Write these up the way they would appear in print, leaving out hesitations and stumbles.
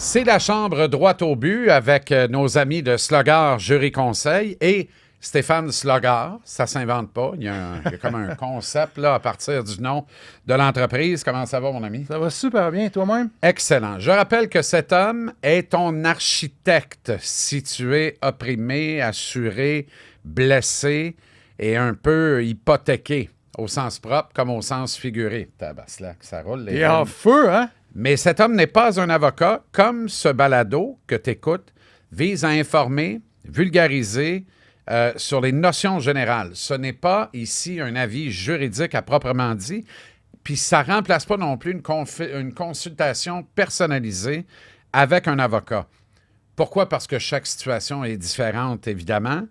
C'est la chambre droite au but avec nos amis de Slogar Jury Conseil et Stéphane Slogar. Ça ne s'invente pas. Il y a comme un concept là, à partir du nom de l'entreprise. Comment ça va, mon ami? Ça va super bien, toi-même? Excellent. Je rappelle que cet homme est ton architecte si tu es opprimé, assuré, blessé et un peu hypothéqué, au sens propre comme au sens figuré. Tabaslac, ça roule les Et en veines. feu, hein? Mais cet homme n'est pas un avocat, comme ce balado que tu écoutes vise à informer, vulgariser sur les notions générales. Ce n'est pas ici un avis juridique à proprement dit, puis ça ne remplace pas non plus une consultation personnalisée avec un avocat. Pourquoi? Parce que chaque situation est différente, évidemment.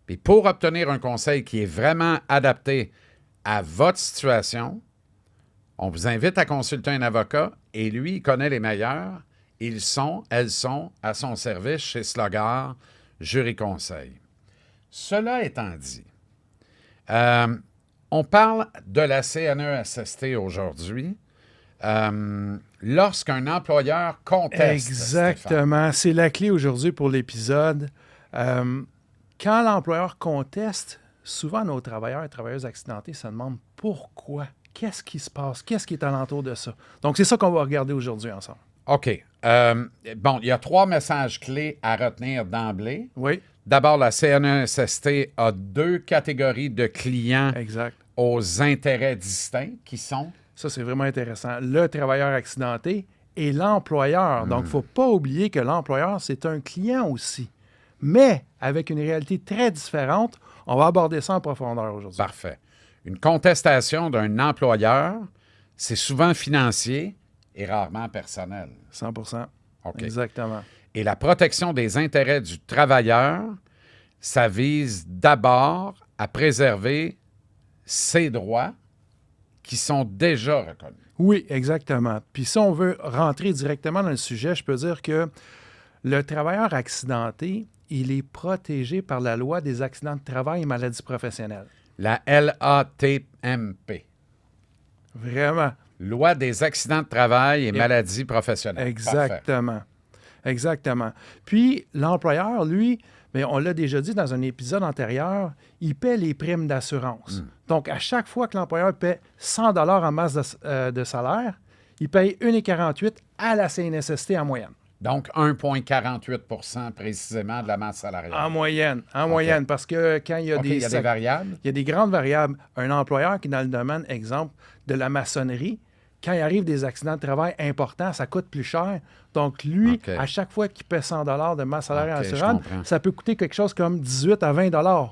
Puis pour obtenir un conseil qui est vraiment adapté à votre situation, on vous invite à consulter un avocat et lui, il connaît les meilleurs. Elles sont à son service chez Slogar Jury Conseil. Cela étant dit, on parle de la CNESST aujourd'hui. Lorsqu'un employeur conteste. Exactement. C'est la clé aujourd'hui pour l'épisode. Quand l'employeur conteste, souvent nos travailleurs et travailleuses accidentés se demandent pourquoi. Qu'est-ce qui se passe? Qu'est-ce qui est alentour de ça? Donc, c'est ça qu'on va regarder aujourd'hui ensemble. OK. Bon, il y a 3 messages clés à retenir d'emblée. Oui. D'abord, la CNESST a 2 catégories de clients Exact. aux intérêts distincts qui sont... Ça, c'est vraiment intéressant. Le travailleur accidenté et l'employeur. Donc, il ne faut pas oublier que l'employeur, c'est un client aussi. Mais avec une réalité très différente, on va aborder ça en profondeur aujourd'hui. Parfait. Une contestation d'un employeur, c'est souvent financier et rarement personnel. 100%. OK. Exactement. Et la protection des intérêts du travailleur, ça vise d'abord à préserver ses droits qui sont déjà reconnus. Oui, exactement. Puis si on veut rentrer directement dans le sujet, je peux dire que le travailleur accidenté, il est protégé par la loi des accidents de travail et maladies professionnelles. La LATMP. Vraiment. Loi des accidents de travail et maladies professionnelles. Exactement. Parfait. Exactement. Puis l'employeur, lui, bien, on l'a déjà dit dans un épisode antérieur, il paie les primes d'assurance. Donc, à chaque fois que l'employeur paie 100 $ en masse de salaire, il paye 1,48 à la CNSST en moyenne. Donc, 1,48 précisément de la masse salariale. En moyenne, parce que quand il y a il y a des variables. Il y a des grandes variables. Un employeur qui est dans le domaine, exemple, de la maçonnerie, quand il arrive des accidents de travail importants, ça coûte plus cher. Donc, lui, à chaque fois qu'il paie 100 $ de masse salariale assurante, ça peut coûter quelque chose comme 18 à 20 $.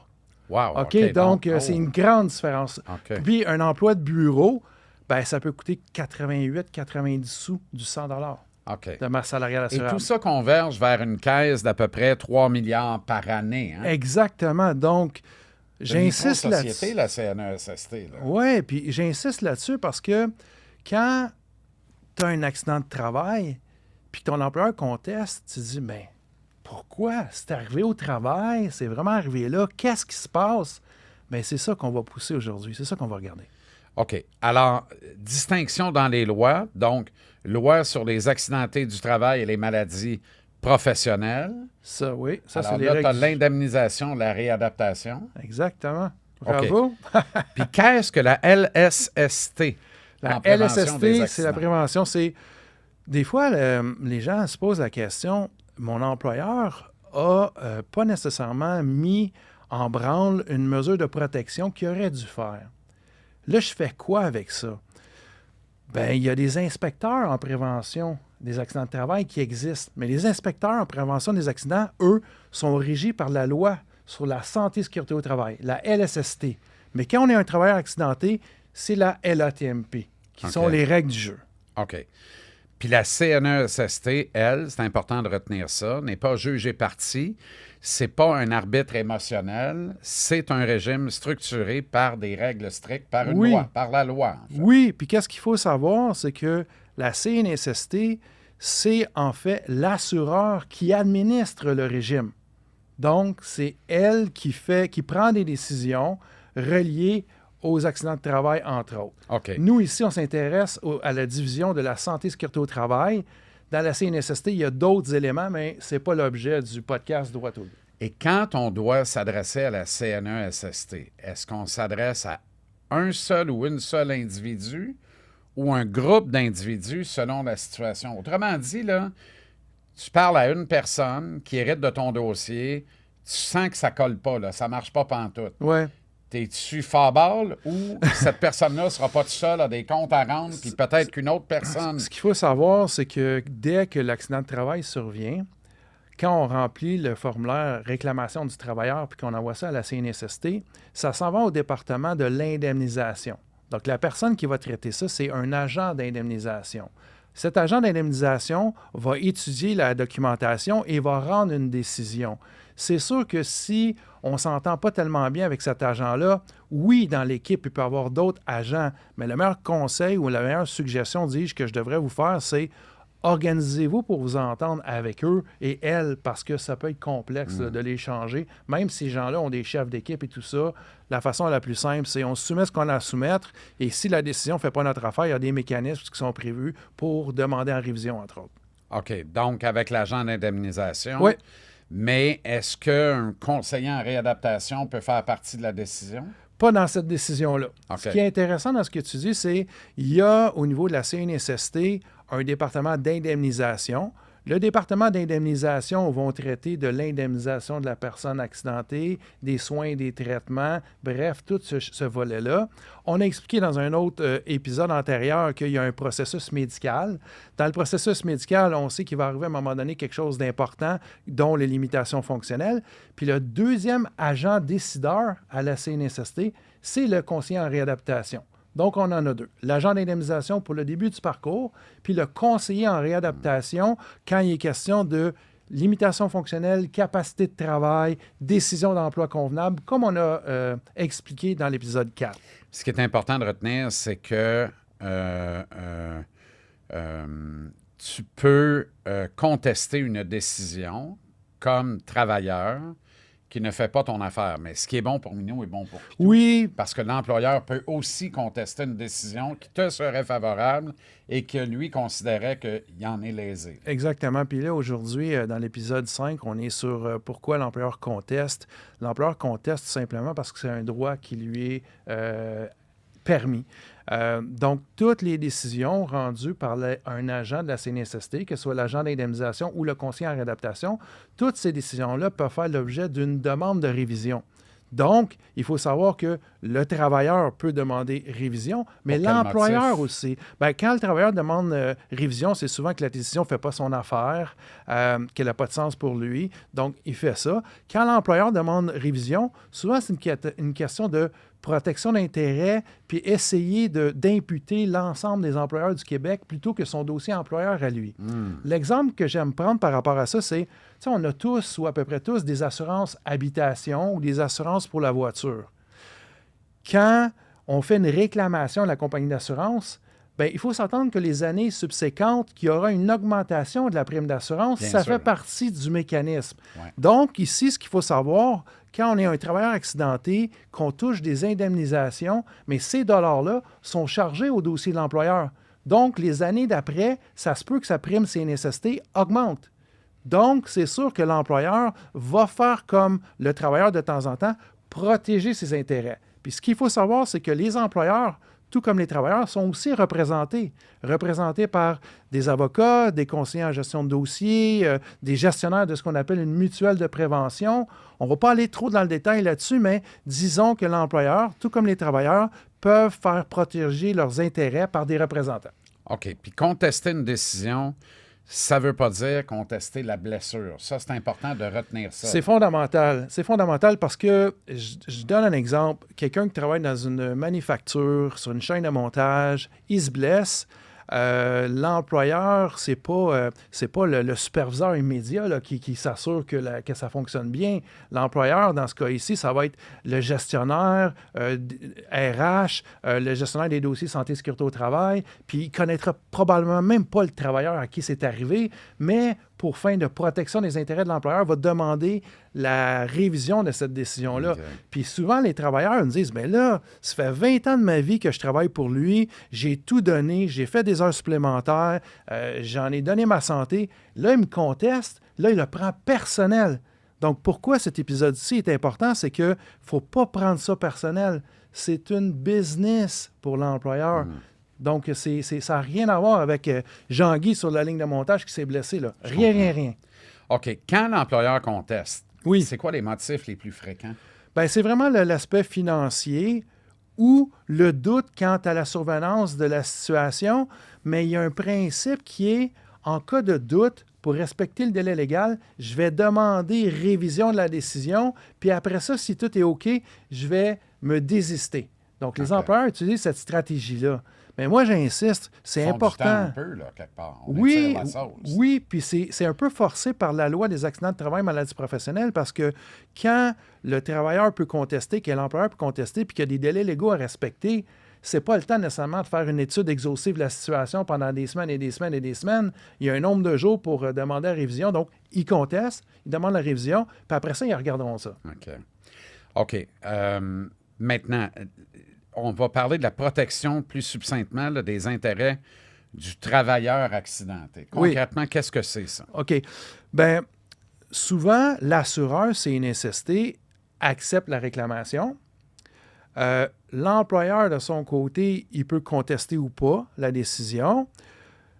Wow. OK? Donc, c'est une grande différence. Puis, un emploi de bureau, ben, ça peut coûter 88-90 sous du 100 $ de masse salariale assurante. Et tout ça converge vers une caisse d'à peu près 3 milliards par année. Hein? Exactement. Donc, j'insiste là-dessus. Société, la CNESST. Oui, puis j'insiste là-dessus parce que quand tu as un accident de travail, puis ton employeur conteste, tu te dis, mais pourquoi? C'est arrivé au travail, c'est vraiment arrivé là, qu'est-ce qui se passe? Bien, c'est ça qu'on va pousser aujourd'hui, c'est ça qu'on va regarder. OK. Alors, distinction dans les lois. Donc, loi sur les accidentés du travail et les maladies professionnelles. Ça, oui. Ça, alors c'est les là, tu as règles. l'indemnisation, la réadaptation. Exactement. Bravo. OK. Puis qu'est-ce que la LSST? La LSST, c'est la prévention. C'est des fois, les gens se posent la question, mon employeur a pas nécessairement mis en branle une mesure de protection qu'il aurait dû faire. Là, je fais quoi avec ça? Bien, il y a des inspecteurs en prévention des accidents de travail qui existent. Mais les inspecteurs en prévention des accidents, eux, sont régis par la loi sur la santé et sécurité au travail, la LSST. Mais quand on est un travailleur accidenté, c'est la LATMP, qui sont les règles du jeu. OK. Puis la CNESST, elle, c'est important de retenir ça, n'est pas juge et partie. C'est pas un arbitre émotionnel. C'est un régime structuré par des règles strictes, par une loi, par la loi. En fait. Oui, puis qu'est-ce qu'il faut savoir, c'est que la CNSST, c'est en fait l'assureur qui administre le régime. Donc, c'est elle qui prend des décisions reliées aux accidents de travail, entre autres. OK. Nous, ici, on s'intéresse à la division de la santé et sécurité au travail. dans la CNSST, il y a d'autres éléments, mais ce n'est pas l'objet du podcast Droit au but. Et quand on doit s'adresser à la CNESST, est-ce qu'on s'adresse à un seul ou une seule individu ou un groupe d'individus selon la situation? Autrement dit, là, tu parles à une personne qui hérite de ton dossier, tu sens que ça colle pas, là, ça marche pas pantoute. Ouais. T'es-tu fort-balle ou cette personne-là ne sera pas toute seule, a des comptes à rendre, puis peut-être qu'une autre personne... Ce qu'il faut savoir, c'est que dès que l'accident de travail survient, quand on remplit le formulaire réclamation du travailleur puis qu'on envoie ça à la CNSST, ça s'en va au département de l'indemnisation. Donc, la personne qui va traiter ça, c'est un agent d'indemnisation. Cet agent d'indemnisation va étudier la documentation et va rendre une décision. C'est sûr que si on ne s'entend pas tellement bien avec cet agent-là, oui, dans l'équipe, il peut y avoir d'autres agents, mais le meilleur conseil ou la meilleure suggestion, dis-je, que je devrais vous faire, c'est organisez-vous pour vous entendre avec eux et elles, parce que ça peut être complexe de les changer. Même si ces gens-là ont des chefs d'équipe et tout ça, la façon la plus simple, c'est on soumet ce qu'on a à soumettre et si la décision ne fait pas notre affaire, il y a des mécanismes qui sont prévus pour demander en révision, entre autres. OK. Donc, avec l'agent d'indemnisation. Oui. Mais est-ce qu'un conseiller en réadaptation peut faire partie de la décision? Pas dans cette décision-là. Okay. Ce qui est intéressant dans ce que tu dis, c'est qu'il y a au niveau de la CNSST un département d'indemnisation. Le département d'indemnisation vont traiter de l'indemnisation de la personne accidentée, des soins et des traitements, bref, tout ce volet-là. On a expliqué dans un autre épisode antérieur qu'il y a un processus médical. Dans le processus médical, on sait qu'il va arriver à un moment donné quelque chose d'important, dont les limitations fonctionnelles. Puis le deuxième agent décideur à la CNSST, c'est le conseiller en réadaptation. Donc, on en a deux. L'agent d'indemnisation pour le début du parcours, puis le conseiller en réadaptation quand il est question de limitation fonctionnelle, capacité de travail, décision d'emploi convenable, comme on a expliqué dans l'épisode 4. Ce qui est important de retenir, c'est que tu peux contester une décision comme travailleur qui ne fait pas ton affaire. Mais ce qui est bon pour Minou est bon pour Pitou. Oui. Parce que l'employeur peut aussi contester une décision qui te serait favorable et que lui considérait qu'il en est lésé. Exactement. Puis là, aujourd'hui, dans l'épisode 5, on est sur pourquoi l'employeur conteste. L'employeur conteste simplement parce que c'est un droit qui lui est permis. Donc, toutes les décisions rendues par un agent de la CNSST, que ce soit l'agent d'indemnisation ou le conseiller en réadaptation, toutes ces décisions-là peuvent faire l'objet d'une demande de révision. Donc, il faut savoir que le travailleur peut demander révision, mais l'employeur aussi. Bien, quand le travailleur demande révision, c'est souvent que la décision ne fait pas son affaire, qu'elle n'a pas de sens pour lui. Donc, il fait ça. Quand l'employeur demande révision, souvent, c'est une question de protection d'intérêt, puis essayer d'imputer l'ensemble des employeurs du Québec plutôt que son dossier employeur à lui. L'exemple que j'aime prendre par rapport à ça, c'est, on a tous, ou à peu près tous, des assurances habitation ou des assurances pour la voiture. Quand on fait une réclamation à la compagnie d'assurance, bien, il faut s'attendre que les années subséquentes, qu'il y aura une augmentation de la prime d'assurance, ça fait partie du mécanisme. Ouais. Donc, ici, ce qu'il faut savoir, quand on est un travailleur accidenté, qu'on touche des indemnisations, mais ces dollars-là sont chargés au dossier de l'employeur. Donc, les années d'après, ça se peut que sa prime CNSST augmente. Donc, c'est sûr que l'employeur va faire comme le travailleur de temps en temps, protéger ses intérêts. Puis ce qu'il faut savoir, c'est que les employeurs, tout comme les travailleurs, sont aussi représentés par des avocats, des conseillers en gestion de dossier, des gestionnaires de ce qu'on appelle une mutuelle de prévention. On ne va pas aller trop dans le détail là-dessus, mais disons que l'employeur, tout comme les travailleurs, peuvent faire protéger leurs intérêts par des représentants. OK. Puis contester une décision, ça ne veut pas dire contester la blessure. Ça, c'est important de retenir ça. C'est fondamental. C'est fondamental parce que, je donne un exemple, quelqu'un qui travaille dans une manufacture, sur une chaîne de montage, il se blesse. L'employeur, c'est pas le superviseur immédiat là, qui s'assure que ça fonctionne bien. L'employeur, dans ce cas ici, ça va être le gestionnaire RH, le gestionnaire des dossiers santé et sécurité au travail, puis il ne connaîtra probablement même pas le travailleur à qui c'est arrivé, mais pour fin de protection des intérêts de l'employeur, va demander la révision de cette décision-là. OK. Puis souvent, les travailleurs me disent, bien là, ça fait 20 ans de ma vie que je travaille pour lui, j'ai tout donné, j'ai fait des heures supplémentaires, j'en ai donné ma santé. Là, il me conteste, là, il le prend personnel. Donc, pourquoi cet épisode-ci est important, c'est qu'il ne faut pas prendre ça personnel. C'est une business pour l'employeur. Donc, ça n'a rien à voir avec Jean-Guy sur la ligne de montage qui s'est blessé. Là. Rien. OK. Quand l'employeur conteste, Oui. c'est quoi les motifs les plus fréquents? Bien, c'est vraiment l'aspect financier ou le doute quant à la survenance de la situation, mais il y a un principe qui est, en cas de doute, pour respecter le délai légal, je vais demander révision de la décision, puis après ça, si tout est OK, je vais me désister. Donc, les employeurs utilisent cette stratégie-là. Mais moi, j'insiste, c'est important. Un peu, là, quelque part. Oui, puis c'est un peu forcé par la loi des accidents de travail et maladies professionnelles parce que quand le travailleur peut contester, que l'employeur peut contester, puis qu'il y a des délais légaux à respecter, c'est pas le temps nécessairement de faire une étude exhaustive de la situation pendant des semaines et des semaines et des semaines. Il y a un nombre de jours pour demander la révision. Donc, ils contestent, ils demandent la révision, puis après ça, ils regarderont ça. OK. Maintenant, on va parler de la protection plus succinctement là, des intérêts du travailleur accidenté. Concrètement, Qu'est-ce que c'est ça? OK. Bien, souvent, l'assureur, CNSST, accepte la réclamation. L'employeur, de son côté, il peut contester ou pas la décision.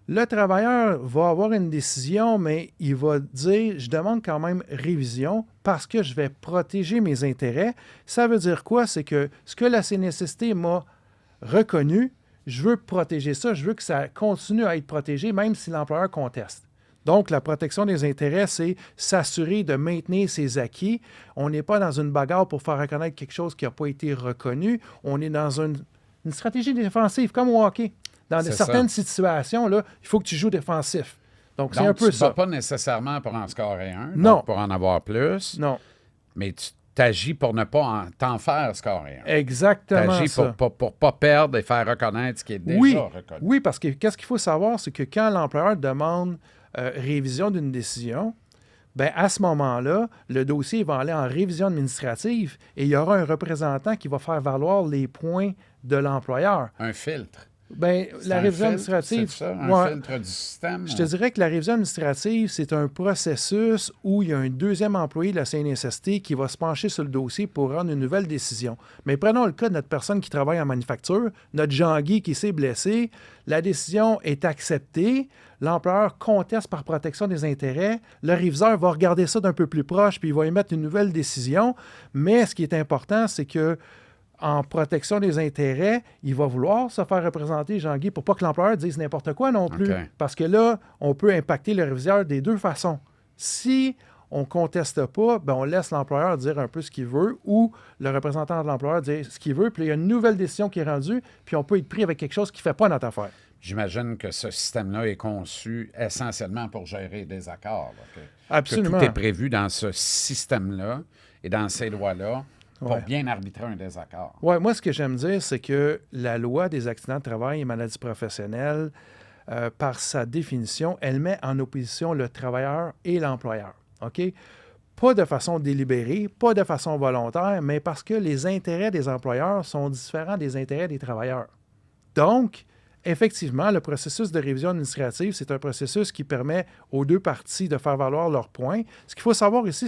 Le travailleur va avoir une décision, mais il va dire « Je demande quand même révision parce que je vais protéger mes intérêts. » Ça veut dire quoi? C'est que ce que la CNSST m'a reconnu, je veux protéger ça, je veux que ça continue à être protégé, même si l'employeur conteste. Donc, la protection des intérêts, c'est s'assurer de maintenir ses acquis. On n'est pas dans une bagarre pour faire reconnaître quelque chose qui n'a pas été reconnu. On est dans une stratégie défensive, comme au hockey. Dans certaines situations, là, il faut que tu joues défensif. Donc, c'est un peu ça. Tu ne pas nécessairement pour en scorer un, non. Pour en avoir plus. Non. Mais tu t'agis pour ne pas t'en faire scorer un. Exactement. Tu agis pour ne pas perdre et faire reconnaître ce qui est déjà reconnu. Oui, parce que qu'est-ce qu'il faut savoir, c'est que quand l'employeur demande révision d'une décision, bien, à ce moment-là, le dossier va aller en révision administrative et il y aura un représentant qui va faire valoir les points de l'employeur. Un filtre. Bien, la révision administrative. C'est ça, un filtre du système? Je te dirais que la révision administrative, c'est un processus où il y a un deuxième employé de la CNSST qui va se pencher sur le dossier pour rendre une nouvelle décision. Mais prenons le cas de notre personne qui travaille en manufacture, notre Jean-Guy qui s'est blessé. La décision est acceptée. L'employeur conteste par protection des intérêts. Le réviseur va regarder ça d'un peu plus proche puis il va émettre une nouvelle décision. Mais ce qui est important, c'est que en protection des intérêts, il va vouloir se faire représenter, Jean-Guy, pour pas que l'employeur dise n'importe quoi non plus. Okay. Parce que là, on peut impacter le réviseur des deux façons. Si on ne conteste pas, bien, on laisse l'employeur dire un peu ce qu'il veut ou le représentant de l'employeur dire ce qu'il veut, puis il y a une nouvelle décision qui est rendue, puis on peut être pris avec quelque chose qui ne fait pas notre affaire. J'imagine que ce système-là est conçu essentiellement pour gérer des accords. Absolument. Que tout est prévu dans ce système-là et dans ces lois-là pour bien arbitrer un désaccord. Oui, moi, ce que j'aime dire, c'est que la loi des accidents de travail et maladies professionnelles, par sa définition, elle met en opposition le travailleur et l'employeur. OK? Pas de façon délibérée, pas de façon volontaire, mais parce que les intérêts des employeurs sont différents des intérêts des travailleurs. Donc, effectivement, le processus de révision administrative, c'est un processus qui permet aux deux parties de faire valoir leurs points. Ce qu'il faut savoir ici,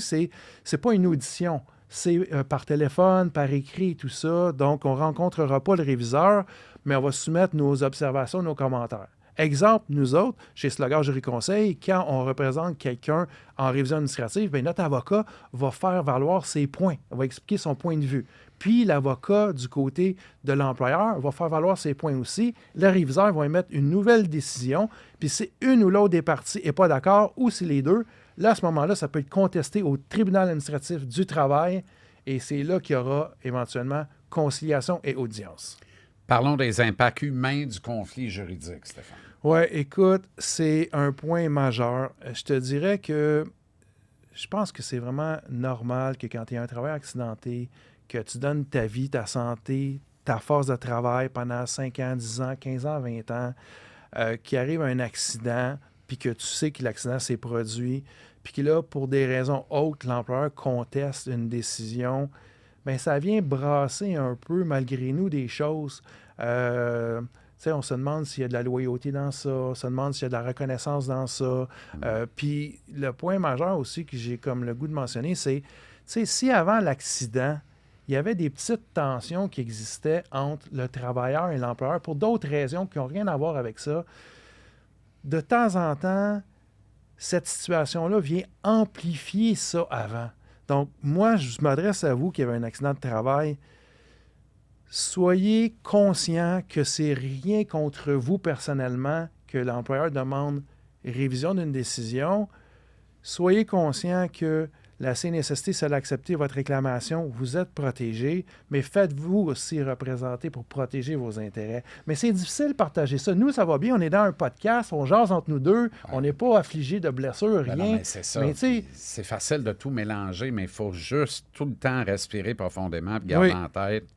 c'est pas une audition. C'est par téléphone, par écrit, tout ça. Donc, on ne rencontrera pas le réviseur, mais on va soumettre nos observations, nos commentaires. Exemple, nous autres, chez Slogar Jury Conseil, quand on représente quelqu'un en révision administrative, bien, notre avocat va faire valoir ses points, va expliquer son point de vue. Puis, l'avocat du côté de l'employeur va faire valoir ses points aussi. Le réviseur va émettre une nouvelle décision. Puis, si une ou l'autre des parties n'est pas d'accord, ou si les deux, là, à ce moment-là, ça peut être contesté au tribunal administratif du travail et c'est là qu'il y aura éventuellement conciliation et audience. Parlons des impacts humains du conflit juridique, Stéphane. Oui, écoute, c'est un point majeur. Je te dirais que je pense que c'est vraiment normal que quand tu es un travailleur accidenté, que tu donnes ta vie, ta santé, ta force de travail pendant 5 ans, 10 ans, 15 ans, 20 ans, qu'il arrive un accident, puis que tu sais que l'accident s'est produit, puis que là, pour des raisons autres, l'employeur conteste une décision, bien, ça vient brasser un peu, malgré nous, des choses. On se demande s'il y a de la loyauté dans ça, on se demande s'il y a de la reconnaissance dans ça. Puis le point majeur aussi que j'ai comme le goût de mentionner, c'est, si avant l'accident, il y avait des petites tensions qui existaient entre le travailleur et l'employeur pour d'autres raisons qui n'ont rien à voir avec ça, de temps en temps, cette situation-là vient amplifier ça avant. Donc, moi, je m'adresse à vous qui avez un accident de travail. Soyez conscient que c'est rien contre vous personnellement que l'employeur demande révision d'une décision. Soyez conscient que la CNSST, si elle a accepté votre réclamation, vous êtes protégé, mais faites-vous aussi représenter pour protéger vos intérêts. Mais c'est difficile de partager ça. Nous, ça va bien, on est dans un podcast, on jase entre nous deux, on n'est pas affligé de blessures, rien. Non, mais c'est ça. C'est facile de tout mélanger, mais il faut juste tout le temps respirer profondément et garder en tête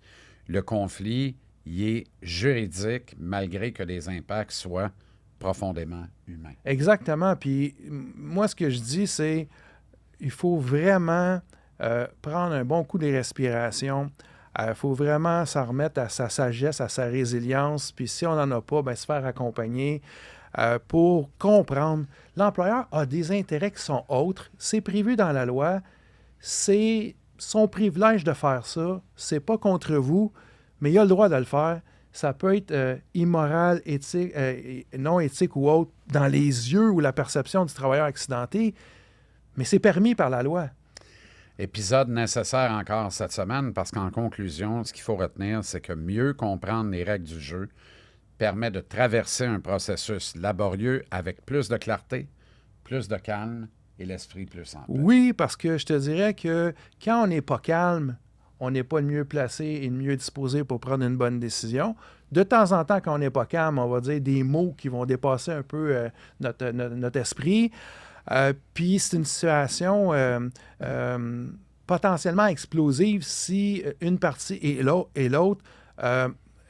le conflit, il est juridique, malgré que les impacts soient profondément humains. Exactement. Puis moi, ce que je dis, c'est il faut vraiment prendre un bon coup de respiration. Il faut vraiment s'en remettre à sa sagesse, à sa résilience. Puis si on n'en a pas, bien, se faire accompagner pour comprendre. L'employeur a des intérêts qui sont autres. C'est prévu dans la loi. C'est son privilège de faire ça. C'est pas contre vous, mais il a le droit de le faire. Ça peut être immoral, éthique, non éthique ou autre dans les yeux ou la perception du travailleur accidenté, mais c'est permis par la loi. Épisode nécessaire encore cette semaine parce qu'en conclusion, ce qu'il faut retenir, c'est que mieux comprendre les règles du jeu permet de traverser un processus laborieux avec plus de clarté, plus de calme et l'esprit plus en paix. Oui, parce que je te dirais que quand on n'est pas calme, on n'est pas le mieux placé et le mieux disposé pour prendre une bonne décision. De temps en temps, quand on n'est pas calme, on va dire des mots qui vont dépasser un peu notre esprit. Puis c'est une situation potentiellement explosive si une partie et l'autre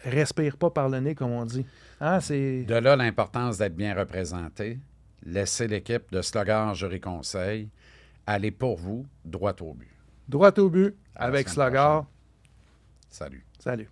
respire pas par le nez, comme on dit. De là l'importance d'être bien représenté. Laissez l'équipe de Slogar Jury Conseil aller pour vous droit au but. Droit au but avec Slogar. Salut. Salut.